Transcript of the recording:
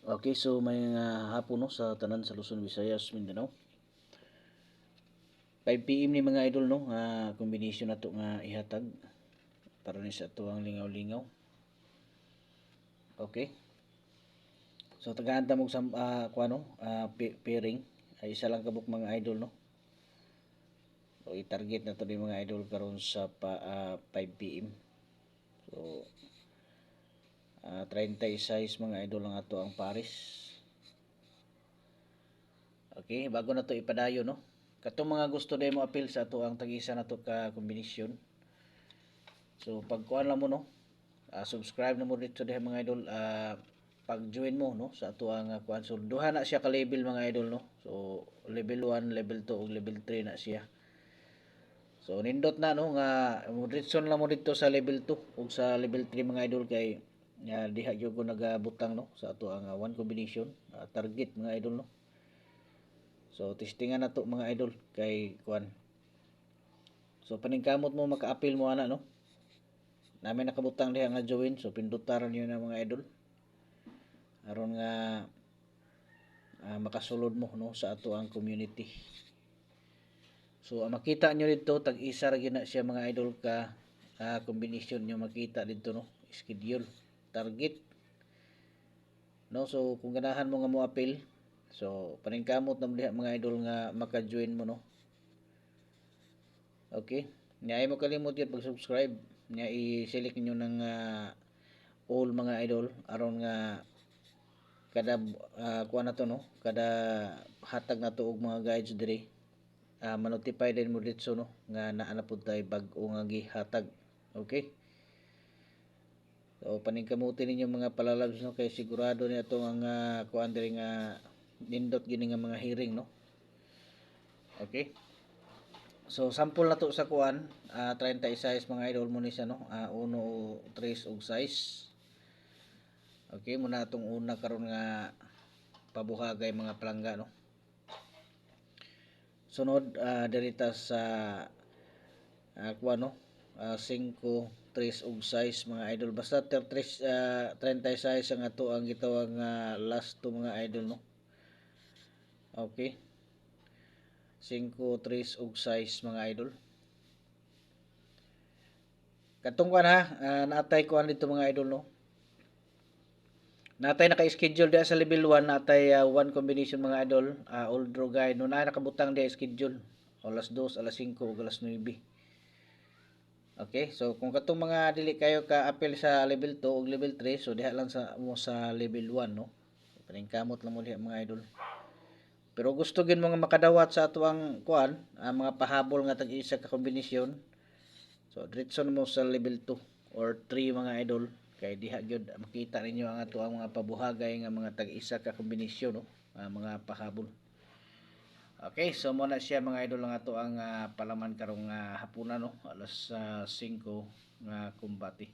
Okay, so may hapon no sa tanan sa Luzon, Visayas, Mindanao. 5 PM ni mga idol no nga kombinasyon nato nga ihatag para ni sa tuwang lingaw-lingaw. Okay. So tagahan ta mo sa kuano pairing ay isa lang kabuk mga idol no. So i-target na to ni mga idol karon sa 5 PM. So 36 mga idol lang ato ang pares. Okay, bago na to ipadayo no. Katong mga gusto day mo appeal sa ato ang tag-isa na to ka kombinasyon. So pagkuan lang mo no, subscribe na mo dito diha mga idol, pag-join mo no sa ato ang kuan. So duha na siya ka level mga idol no. So level 1, level 2 ug level 3 na siya. So nindot na no nga moderason lang mo dito sa level 2 ug sa level 3 mga idol kay diha gyud ko nagabutang no sa ato ang one combination target mga idol no. So testingan na to mga idol kay kuan. So paningkamot mo maka-appeal mo ana no. Namin nakabutang diha nga join, so pindutan niyo na mga idol. Aron nga makasulod mo no sa ato ang community. So makita nyo dito tag-isa ra gyud na siya mga idol ka combination nyo makita dito no, schedule, target. No, so kung ganahan mo nga mo appeal, so paningkamot na diha mga idol nga maka-join mo no. Okay? Nya ay mo kalimot yun pag-subscribe. Nya i-select niyo ng all mga idol aron nga kada kuha na to no, kada hatag na to og mga guides diri ma-notify din mo dito no nga naa na pud tay bag-o nga gihatag. Okay? So paningkamuti ninyo mga palalabs no kay sigurado ni ato ang kuan diri nga nindot gini nga mga hearing no. Okay? So sample na to sa kuan 36 mga idol mo ni siya no, 1, 3 ug 6. Okay, muna atong una karon nga pabuhagay mga palangga no. Sunod dirita sa kuan no, 5, 3 ug 6 mga idol. Basta 36 ang ato ang gitawag nga last to mga idol no. Okay. 5, 3 ug 6 mga idol. Katong kuan ha, naatay kuan dito mga idol no. Natay naka-schedule diha sa level 1 natay one combination mga idol, old draw guide no na nakabutang diha schedule alas 2, alas 5 ug alas 9. Okay, so kung katong mga dili kayo ka appeal sa level 2 ug level 3, so diha lang sa mo sa level 1 no. So, paningkamot lang mo diha mga idol. Pero gusto gid mo nga makadawat sa ato ang kuan, mga pahabol nga tag-isa ka kombinasyon. So diretso mo sa level 2 or 3 mga idol. Kay diha gyud makita ninyo ang ato ang mga pabuhagay nga mga tag-isa ka kombinasyon no, mga pahabol. Okay, so muna siya mga idol ang ato ang palaman karong hapunan no, alas 5 nga kumbati.